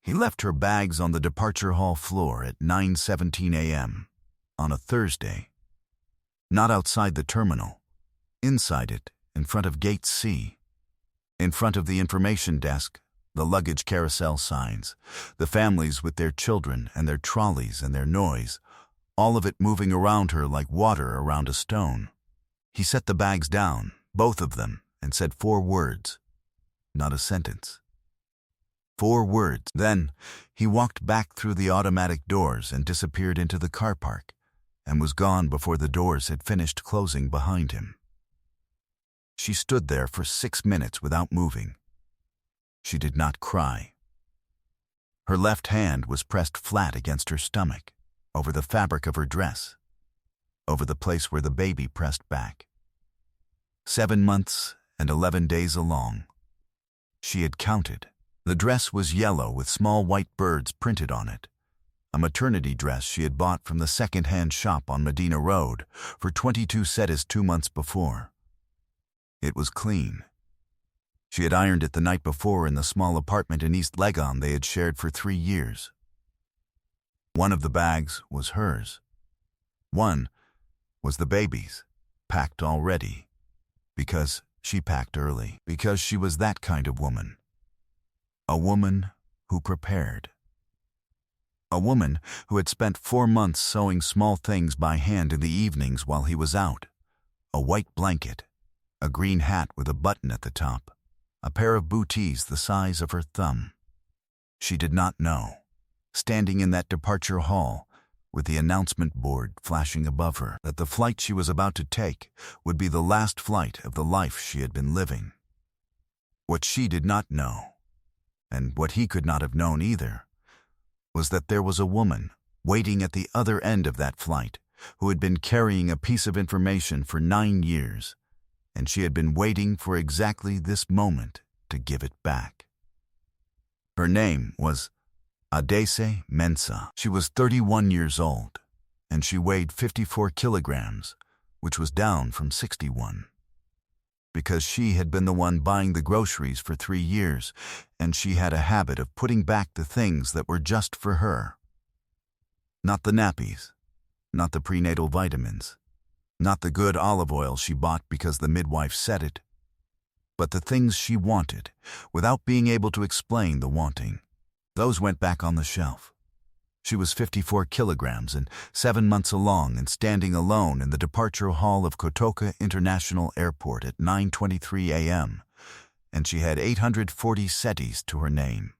He left her bags on the departure hall floor at 9:17 a.m. on a Thursday. Not outside the terminal, inside it, in front of Gate C, in front of the information desk, the luggage carousel signs, the families with their children and their trolleys and their noise, all of it moving around her like water around a stone. He set the bags down, both of them, and said 4 words. Not a sentence. 4 words. Then he walked back through the automatic doors and disappeared into the car park, and was gone before the doors had finished closing behind him. She stood there for 6 minutes without moving. She did not cry. Her left hand was pressed flat against her stomach, over the fabric of her dress, over the place where the baby pressed back. 7 months and 11 days along. She had counted. The dress was yellow with small white birds printed on it, a maternity dress she had bought from the second-hand shop on Medina Road for 22 cedis 2 months before. It was clean. She had ironed it the night before in the small apartment in East Legon they had shared for 3 years. One of the bags was hers. One was the baby's, packed already, because she packed early, because she was that kind of woman. A woman who prepared. A woman who had spent 4 months sewing small things by hand in the evenings while he was out. A white blanket, a green hat with a button at the top, a pair of booties the size of her thumb. She did not know, standing in that departure hall with the announcement board flashing above her, that the flight she was about to take would be the last flight of the life she had been living. What she did not know, and what he could not have known either, was that there was a woman waiting at the other end of that flight who had been carrying a piece of information for 9 years, and she had been waiting for exactly this moment to give it back. Her name was Adese Mensah. She was 31 years old, and she weighed 54 kilograms, which was down from 61. Because she had been the one buying the groceries for 3 years, and she had a habit of putting back the things that were just for her. Not the nappies, not the prenatal vitamins, not the good olive oil she bought because the midwife said it, but the things she wanted, without being able to explain the wanting. Those went back on the shelf. She was 54 kilograms and 7 months along and standing alone in the departure hall of Kotoka International Airport at 9:23 a.m., and she had 840 cedis to her name.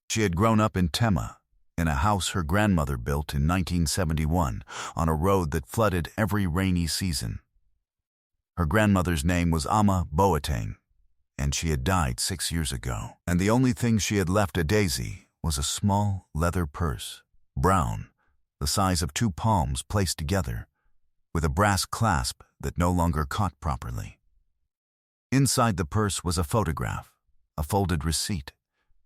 She had grown up in Tema, in a house her grandmother built in 1971 on a road that flooded every rainy season. Her grandmother's name was Ama Boateng, and she had died 6 years ago. And the only thing she had left Adese was a small leather purse, brown, the size of 2 palms placed together, with a brass clasp that no longer caught properly. Inside the purse was a photograph, a folded receipt,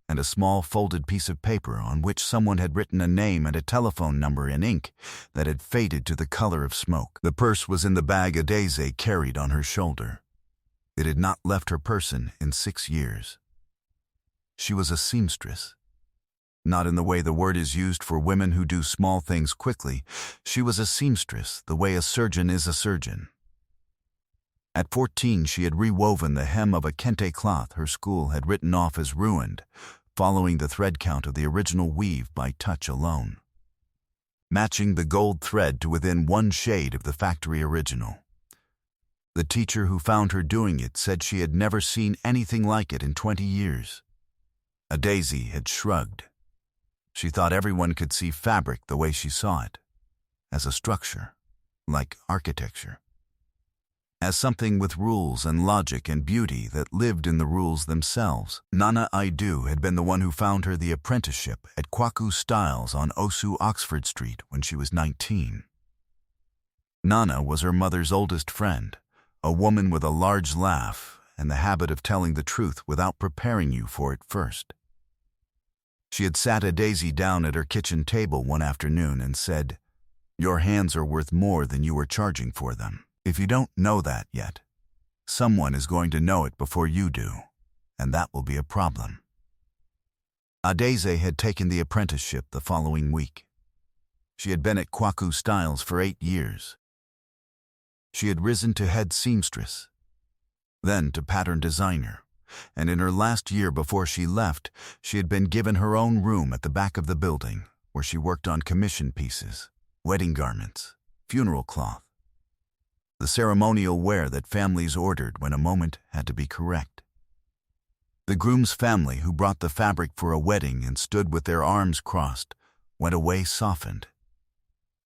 and a small folded piece of paper on which someone had written a name and a telephone number in ink that had faded to the color of smoke. The purse was in the bag Adese carried on her shoulder. It had not left her person in 6 years. She was a seamstress. Not in the way the word is used for women who do small things quickly. She was a seamstress the way a surgeon is a surgeon. At 14, she had rewoven the hem of a kente cloth her school had written off as ruined, following the thread count of the original weave by touch alone, matching the gold thread to within 1 shade of the factory original. The teacher who found her doing it said she had never seen anything like it in 20 years. Adese had shrugged. She thought everyone could see fabric the way she saw it, as a structure, like architecture, as something with rules and logic and beauty that lived in the rules themselves. Nana Idu had been the one who found her the apprenticeship at Kwaku Styles on Osu Oxford Street when she was 19. Nana was her mother's oldest friend, a woman with a large laugh and the habit of telling the truth without preparing you for it first. She had sat Adese down at her kitchen table one afternoon and said, "Your hands are worth more than you are charging for them. If you don't know that yet, someone is going to know it before you do, and that will be a problem." Adese had taken the apprenticeship the following week. She had been at Kwaku Styles for 8 years. She had risen to head seamstress, then to pattern designer, and in her last year before she left, she had been given her own room at the back of the building, where she worked on commission pieces, wedding garments, funeral cloth, the ceremonial wear that families ordered when a moment had to be correct. The groom's family, who brought the fabric for a wedding and stood with their arms crossed, went away softened.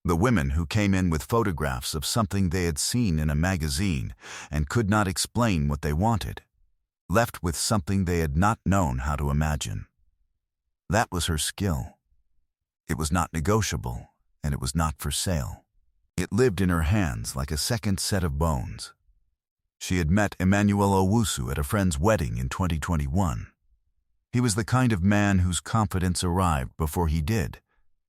The women who came in with photographs of something they had seen in a magazine and could not explain what they wanted, left with something they had not known how to imagine. That was her skill. It was not negotiable, and it was not for sale. It lived in her hands like a second set of bones. She had met Emmanuel Owusu at a friend's wedding in 2021. He was the kind of man whose confidence arrived before he did.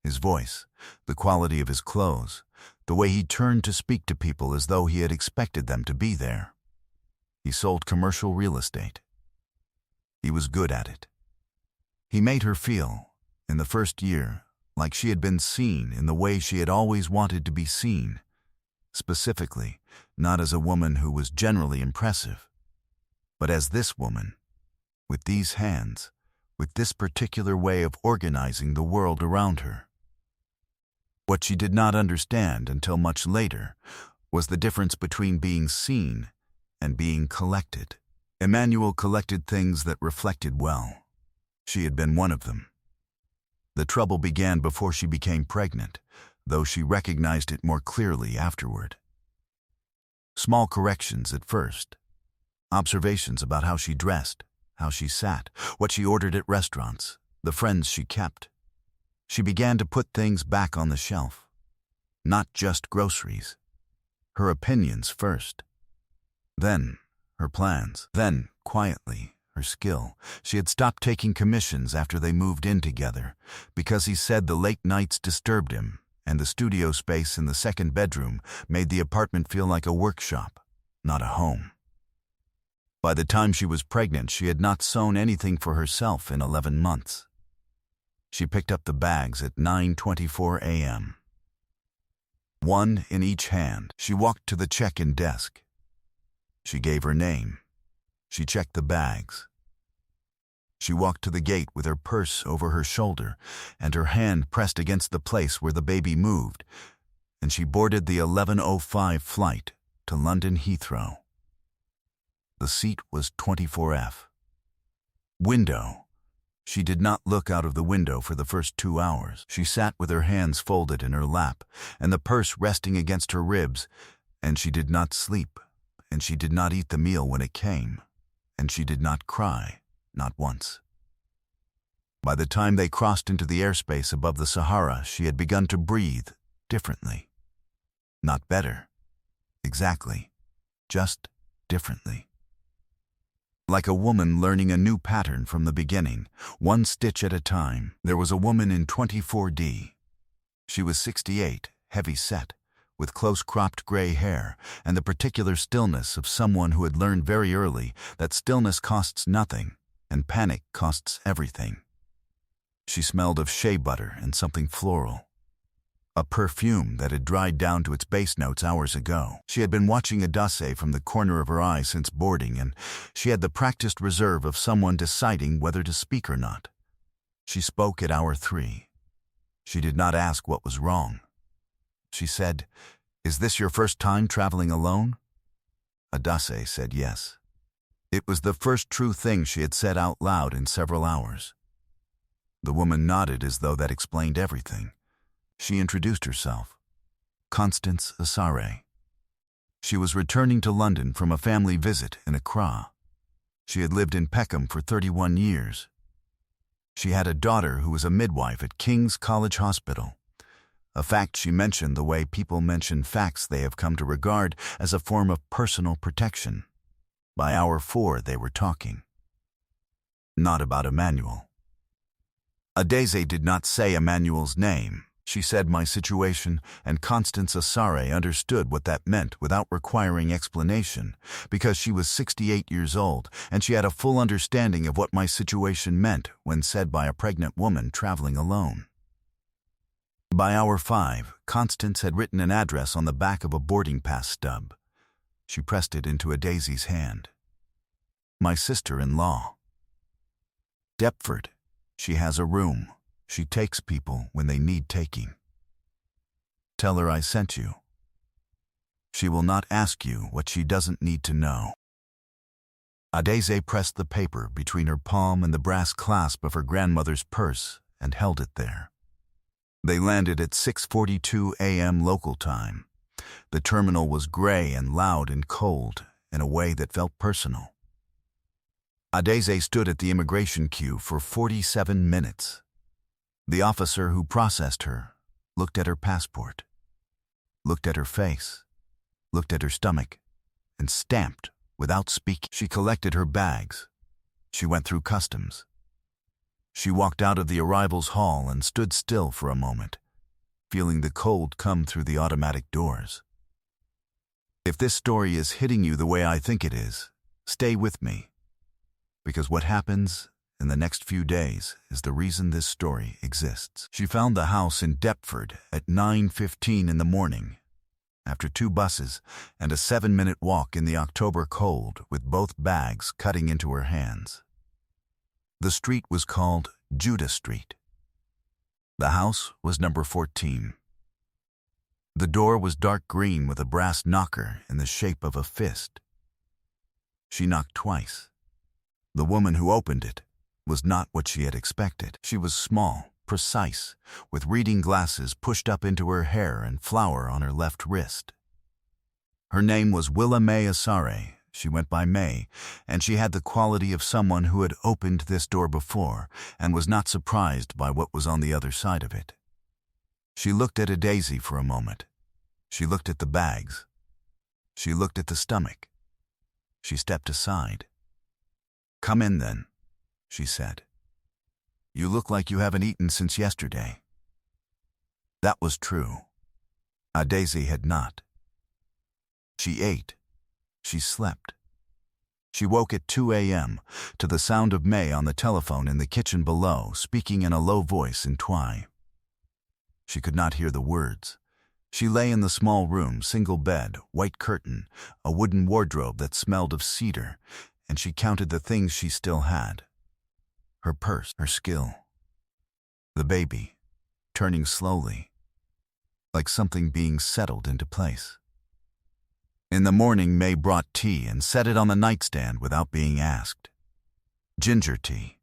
His voice, the quality of his clothes, the way he turned to speak to people as though he had expected them to be there. He sold commercial real estate. He was good at it. He made her feel, in the first year, like she had been seen in the way she had always wanted to be seen. Specifically, not as a woman who was generally impressive, but as this woman, with these hands, with this particular way of organizing the world around her. What she did not understand until much later was the difference between being seen and being collected. Emmanuel collected things that reflected well. She had been one of them. The trouble began before she became pregnant, though she recognized it more clearly afterward. Small corrections at first. Observations about how she dressed, how she sat, what she ordered at restaurants, the friends she kept. She began to put things back on the shelf. Not just groceries. Her opinions first. Then, her plans. Then, quietly, her skill. She had stopped taking commissions after they moved in together, because he said the late nights disturbed him, and the studio space in the second bedroom made the apartment feel like a workshop, not a home. By the time she was pregnant, she had not sewn anything for herself in 11 months. She picked up the bags at 9:24 a.m. One in each hand. She walked to the check-in desk. She gave her name. She checked the bags. She walked to the gate with her purse over her shoulder and her hand pressed against the place where the baby moved, and she boarded the 11:05 flight to London Heathrow. The seat was 24F. Window. She did not look out of the window for the first 2 hours. She sat with her hands folded in her lap and the purse resting against her ribs, and she did not sleep, and she did not eat the meal when it came, and she did not cry, not once. By the time they crossed into the airspace above the Sahara, she had begun to breathe differently. Not better. Exactly. Just differently. Like a woman learning a new pattern from the beginning, one stitch at a time. There was a woman in 24D. She was 68, heavy-set, with close-cropped gray hair, and the particular stillness of someone who had learned very early that stillness costs nothing, and panic costs everything. She smelled of shea butter and something floral. A perfume that had dried down to its base notes hours ago. She had been watching Adase from the corner of her eye since boarding, and she had the practiced reserve of someone deciding whether to speak or not. She spoke at hour 3. She did not ask what was wrong. She said, "Is this your first time traveling alone?" Adase said yes. It was the first true thing she had said out loud in several hours. The woman nodded as though that explained everything. She introduced herself. Constance Asare. She was returning to London from a family visit in Accra. She had lived in Peckham for 31 years. She had a daughter who was a midwife at King's College Hospital, a fact she mentioned the way people mention facts they have come to regard as a form of personal protection. By hour 4, they were talking. Not about Emmanuel. Adese did not say Emmanuel's name, She said my situation, and Constance Asare understood what that meant without requiring explanation, because she was 68 years old, and she had a full understanding of what my situation meant when said by a pregnant woman traveling alone. By hour 5, Constance had written an address on the back of a boarding pass stub. She pressed it into Adaisy's hand. My sister-in-law. Deptford. She has a room. She takes people when they need taking. Tell her I sent you. She will not ask you what she doesn't need to know. Adaise pressed the paper between her palm and the brass clasp of her grandmother's purse and held it there. They landed at 6:42 a.m. local time. The terminal was gray and loud and cold in a way that felt personal. Adaise stood at the immigration queue for 47 minutes. The officer who processed her looked at her passport, looked at her face, looked at her stomach, and stamped without speaking. She collected her bags. She went through customs. She walked out of the arrivals hall and stood still for a moment, feeling the cold come through the automatic doors. If this story is hitting you the way I think it is, stay with me, because what happens in the next few days is the reason this story exists. She found the house in Deptford at 9:15 in the morning, after 2 buses and a 7-minute walk in the October cold with both bags cutting into her hands. The street was called Judah Street. The house was number 14. The door was dark green with a brass knocker in the shape of a fist. She knocked twice. The woman who opened it was not what she had expected. She was small, precise, with reading glasses pushed up into her hair and flower on her left wrist. Her name was Willa May Asare. She went by May, and she had the quality of someone who had opened this door before and was not surprised by what was on the other side of it. She looked at Adaise for a moment. She looked at the bags. She looked at the stomach. She stepped aside. "Come in, then," she said. "You look like you haven't eaten since yesterday." That was true. Adaise had not. She ate. She slept. She woke at 2 a.m. to the sound of May on the telephone in the kitchen below, speaking in a low voice in Twi. She could not hear the words. She lay in the small room, single bed, white curtain, a wooden wardrobe that smelled of cedar, and she counted the things she still had. Her purse, her skill. The baby, turning slowly, like something being settled into place. In the morning, May brought tea and set it on the nightstand without being asked. Ginger tea.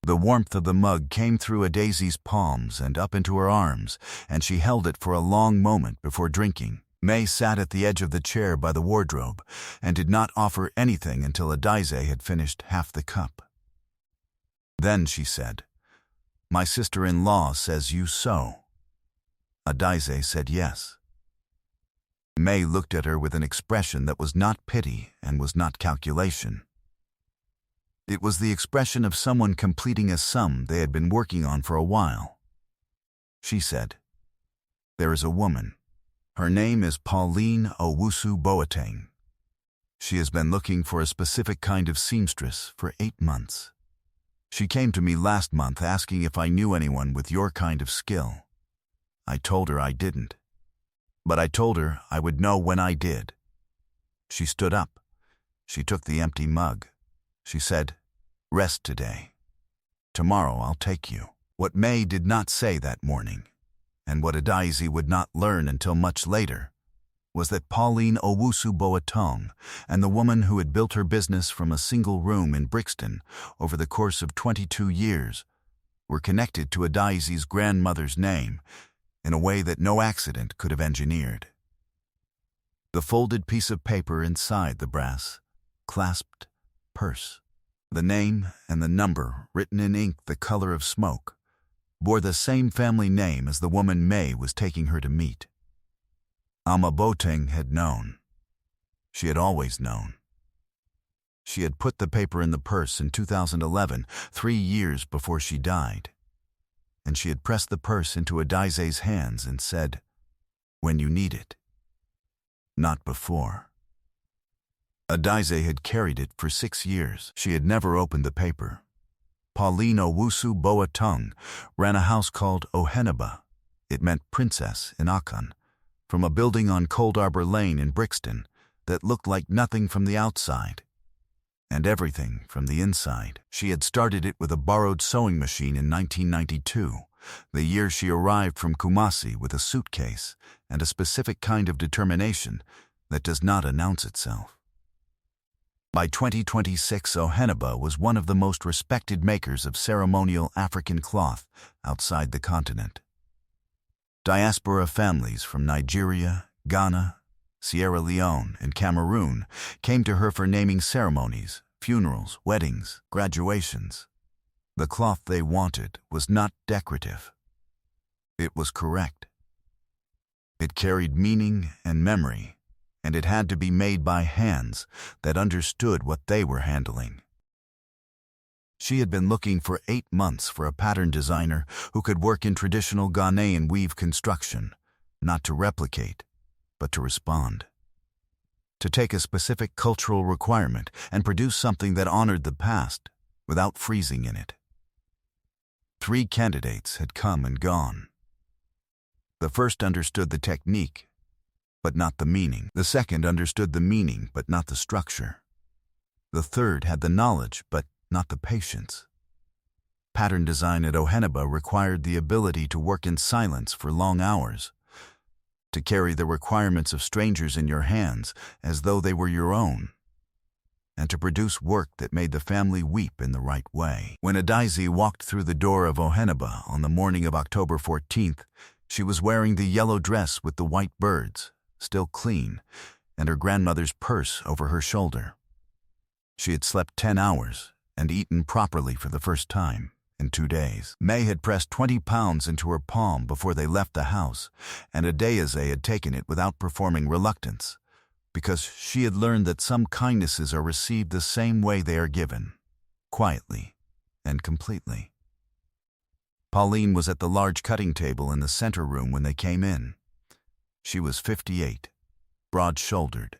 The warmth of the mug came through Adaisy's palms and up into her arms, and she held it for a long moment before drinking. May sat at the edge of the chair by the wardrobe and did not offer anything until Adaise had finished half the cup. Then she said, "My sister-in-law says you sew." Adaise said yes. May looked at her with an expression that was not pity and was not calculation. It was the expression of someone completing a sum they had been working on for a while. She said, "There is a woman. Her name is Pauline Owusu Boateng. She has been looking for a specific kind of seamstress for 8 months. She came to me last month asking if I knew anyone with your kind of skill. I told her I didn't. But I told her I would know when I did." She stood up. She took the empty mug. She said, "Rest today. Tomorrow I'll take you." What May did not say that morning, and what Adaise would not learn until much later, was that Pauline Owusu Boateng and the woman who had built her business from a single room in Brixton over the course of 22 years were connected to Adaise's grandmother's name in a way that no accident could have engineered. The folded piece of paper inside the brass, clasped purse, the name and the number written in ink the color of smoke, bore the same family name as the woman May was taking her to meet. Amma Boateng had known. She had always known. She had put the paper in the purse in 2011, 3 years before she died. and she had pressed the purse into Adize's hands and said, "When you need it." Not before. Adize had carried it for 6 years. She had never opened the paper. Pauline Owusu Boateng ran a house called Oheneba. It meant princess in Akan, from a building on Cold Arbor Lane in Brixton that looked like nothing from the outside and everything from the inside. She had started it with a borrowed sewing machine in 1992, the year she arrived from Kumasi with a suitcase and a specific kind of determination that does not announce itself. By 2026, Oheneba was one of the most respected makers of ceremonial African cloth outside the continent. Diaspora families from Nigeria, Ghana, Sierra Leone, and Cameroon came to her for naming ceremonies, funerals, weddings, graduations. The cloth they wanted was not decorative. It was correct. It carried meaning and memory, and it had to be made by hands that understood what they were handling. She had been looking for 8 months for a pattern designer who could work in traditional Ghanaian weave construction, not to replicate, but to respond. To take a specific cultural requirement and produce something that honored the past without freezing in it. 3 candidates had come and gone. The first understood the technique, but not the meaning. The second understood the meaning, but not the structure. The third had the knowledge, but not the patience. Pattern design at Oheneba required the ability to work in silence for long hours, to carry the requirements of strangers in your hands as though they were your own, and to produce work that made the family weep in the right way. When Adize walked through the door of Oheneba on the morning of October 14th, she was wearing the yellow dress with the white birds, still clean, and her grandmother's purse over her shoulder. She had slept 10 hours and eaten properly for the first time in 2 days. May had pressed 20 pounds into her palm before they left the house, and Adize had taken it without performing reluctance, because she had learned that some kindnesses are received the same way they are given, quietly and completely. Pauline was at the large cutting table in the center room when they came in. She was 58, broad-shouldered,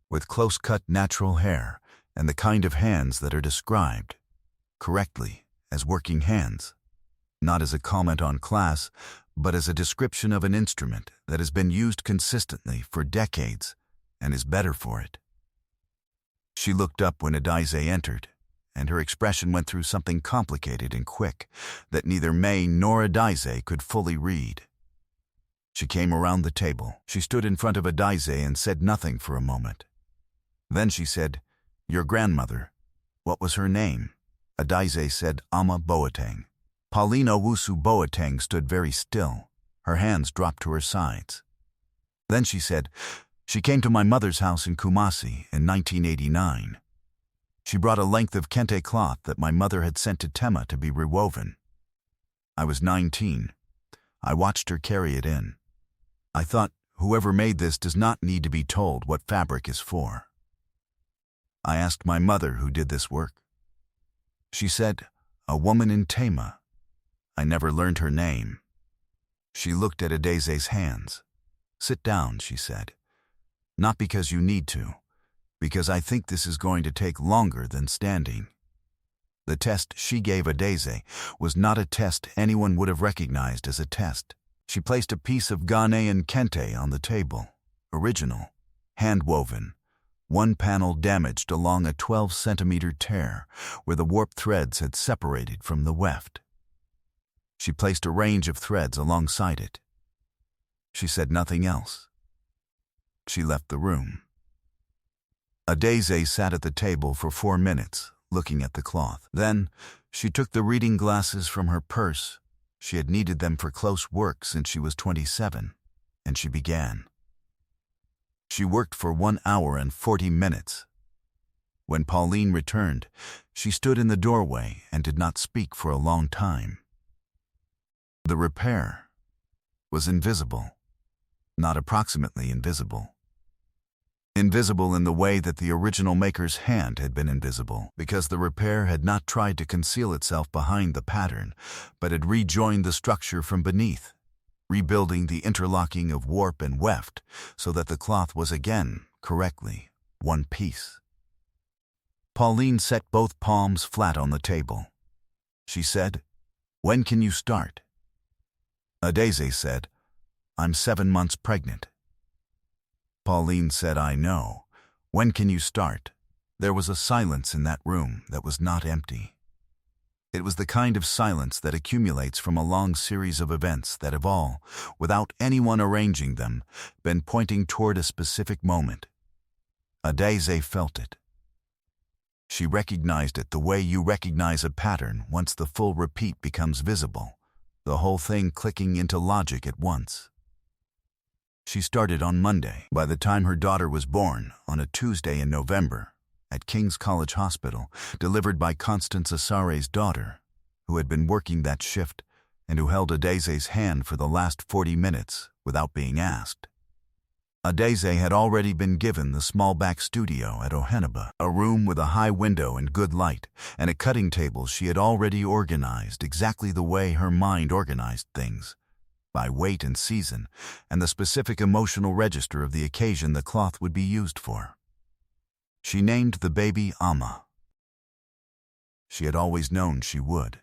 with close-cut natural hair and the kind of hands that are described, correctly, as working hands, not as a comment on class, but as a description of an instrument that has been used consistently for decades and is better for it. She looked up when Adize entered, and her expression went through something complicated and quick that neither May nor Adize could fully read. She came around the table. She stood in front of Adize and said nothing for a moment. Then she said, "Your grandmother, what was her name?" Adize said, "Ama Boateng." Pauline Owusu Boateng stood very still. Her hands dropped to her sides. Then she said, "She came to my mother's house in Kumasi in 1989. She brought a length of kente cloth that my mother had sent to Tema to be rewoven. I was 19. I watched her carry it in. I thought, whoever made this does not need to be told what fabric is for. I asked my mother who did this work. She said, a woman in Tema. I never learned her name." She looked at Adize's hands. "Sit down," she said. "Not because you need to, because I think this is going to take longer than standing." The test she gave Adize was not a test anyone would have recognized as a test. She placed a piece of Ghanaian kente on the table, original, hand-woven, one panel damaged along a 12-centimeter tear where the warp threads had separated from the weft. She placed a range of threads alongside it. She said nothing else. She left the room. Adize sat at the table for 4 minutes, looking at the cloth. Then, she took the reading glasses from her purse. She had needed them for close work since she was 27, and she began. She worked for 1 hour and 40 minutes. When Pauline returned, she stood in the doorway and did not speak for a long time. The repair was invisible, not approximately invisible. Invisible in the way that the original maker's hand had been invisible, because the repair had not tried to conceal itself behind the pattern, but had rejoined the structure from beneath, rebuilding the interlocking of warp and weft so that the cloth was again, correctly, one piece. Pauline set both palms flat on the table. She said, "When can you start?" Adese said, "I'm 7 months pregnant." Pauline said, "I know. When can you start?" There was a silence in that room that was not empty. It was the kind of silence that accumulates from a long series of events that have all, without anyone arranging them, been pointing toward a specific moment. Adese felt it. She recognized it the way you recognize a pattern once the full repeat becomes visible, the whole thing clicking into logic at once. She started on Monday. By the time her daughter was born, on a Tuesday in November, at King's College Hospital, delivered by Constance Asare's daughter, who had been working that shift and who held Adese's hand for the last 40 minutes without being asked. Adese had already been given the small back studio at Oheneba, a room with a high window and good light, and a cutting table she had already organized exactly the way her mind organized things, by weight and season, and the specific emotional register of the occasion the cloth would be used for. She named the baby Amma. She had always known she would.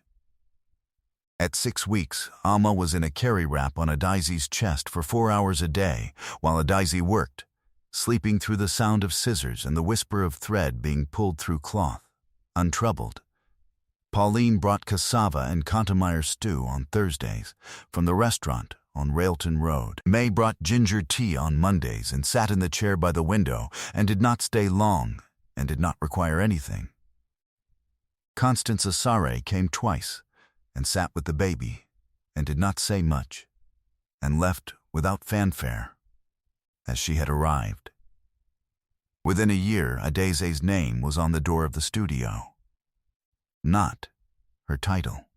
At 6 weeks, Amma was in a carry wrap on Adese's chest for 4 hours a day while Adese worked, sleeping through the sound of scissors and the whisper of thread being pulled through cloth, untroubled. Pauline brought cassava and Contamire stew on Thursdays from the restaurant on Railton Road. May brought ginger tea on Mondays and sat in the chair by the window and did not stay long and did not require anything. Constance Asare came twice and sat with the baby and did not say much and left without fanfare, as she had arrived. Within a year, Adese's name was on the door of the studio. Not her title,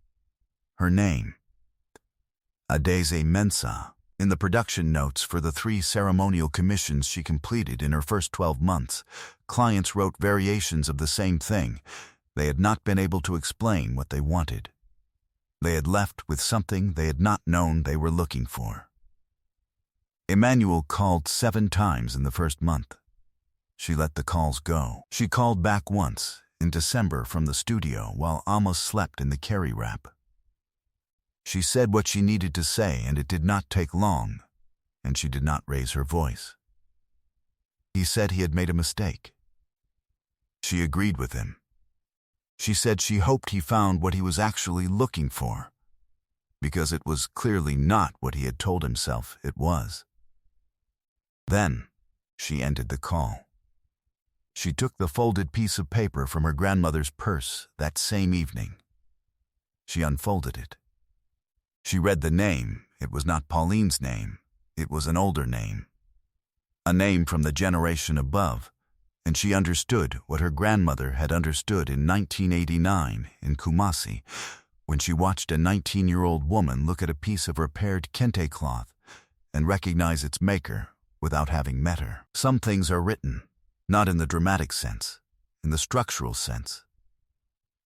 her name. Adese Mensah. In the production notes for the 3 ceremonial commissions she completed in her first 12 months, clients wrote variations of the same thing. They had not been able to explain what they wanted. They had left with something they had not known they were looking for. Emmanuel called 7 times in the first month. She let the calls go. She called back once, in December, from the studio while Amma slept in the carry wrap. She said what she needed to say, and it did not take long, and she did not raise her voice. He said he had made a mistake. She agreed with him. She said she hoped he found what he was actually looking for, because it was clearly not what he had told himself it was. Then she ended the call. She took the folded piece of paper from her grandmother's purse that same evening. She unfolded it. She read the name. It was not Pauline's name. It was an older name. A name from the generation above, and she understood what her grandmother had understood in 1989 in Kumasi, when she watched a 19-year-old woman look at a piece of repaired kente cloth and recognize its maker without having met her. Some things are written, not in the dramatic sense, in the structural sense.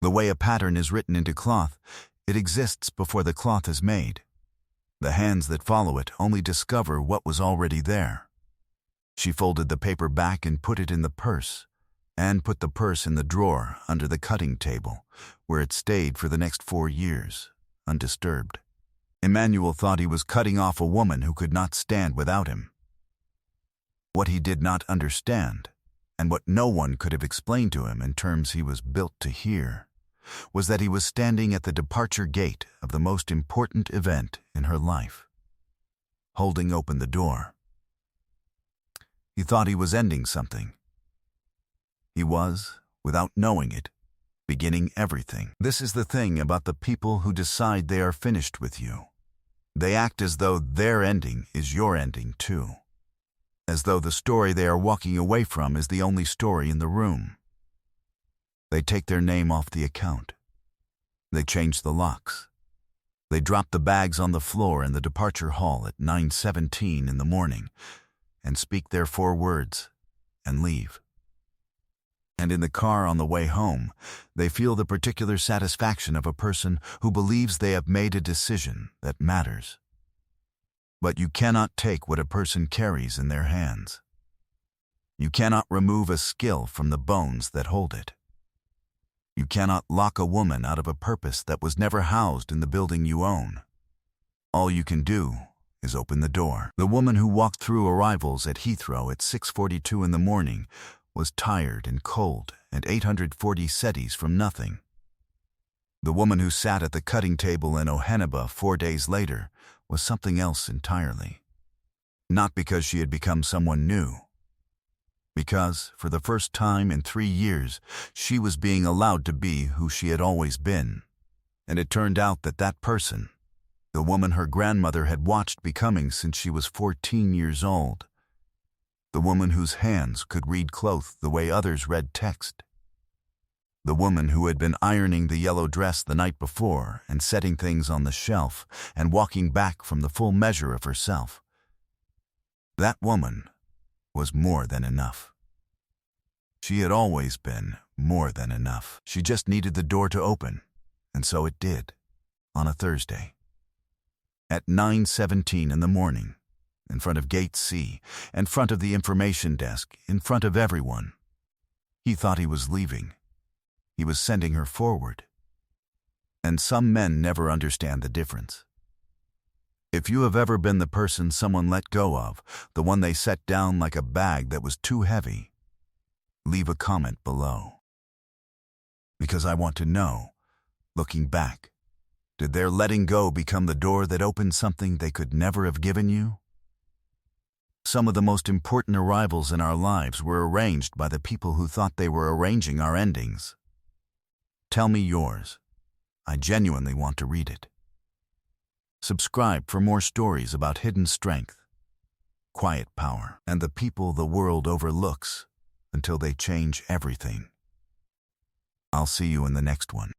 The way a pattern is written into cloth, it exists before the cloth is made. The hands that follow it only discover what was already there. She folded the paper back and put it in the purse, and put the purse in the drawer under the cutting table, where it stayed for the next 4 years, undisturbed. Emmanuel thought he was cutting off a woman who could not stand without him. What he did not understand, and what no one could have explained to him in terms he was built to hear, was that he was standing at the departure gate of the most important event in her life, holding open the door. He thought he was ending something. He was, without knowing it, beginning everything. This is the thing about the people who decide they are finished with you. They act as though their ending is your ending too. As though the story they are walking away from is the only story in the room. They take their name off the account. They change the locks. They drop the bags on the floor in the departure hall at 9:17 in the morning and speak their 4 words, and leave. And in the car on the way home, they feel the particular satisfaction of a person who believes they have made a decision that matters. But you cannot take what a person carries in their hands. You cannot remove a skill from the bones that hold it. You cannot lock a woman out of a purpose that was never housed in the building you own. All you can do is open the door. The woman who walked through arrivals at Heathrow at 6:42 in the morning was tired and cold and 840 cedis from nothing. The woman who sat at the cutting table in Oheneba 4 days later was something else entirely. Not because she had become someone new. Because, for the first time in 3 years, she was being allowed to be who she had always been. And it turned out that that person, the woman her grandmother had watched becoming since she was 14 years old, the woman whose hands could read cloth the way others read text, the woman who had been ironing the yellow dress the night before and setting things on the shelf and walking back from the full measure of herself, that woman was more than enough. She had always been more than enough. She just needed the door to open, and so it did, on a Thursday. At 9:17 in the morning, in front of Gate C, in front of the information desk, in front of everyone. He thought he was leaving. He was sending her forward. And some men never understand the difference. If you have ever been the person someone let go of, the one they set down like a bag that was too heavy, leave a comment below. Because I want to know, looking back, did their letting go become the door that opened something they could never have given you? Some of the most important arrivals in our lives were arranged by the people who thought they were arranging our endings. Tell me yours. I genuinely want to read it. Subscribe for more stories about hidden strength, quiet power, and the people the world overlooks until they change everything. I'll see you in the next one.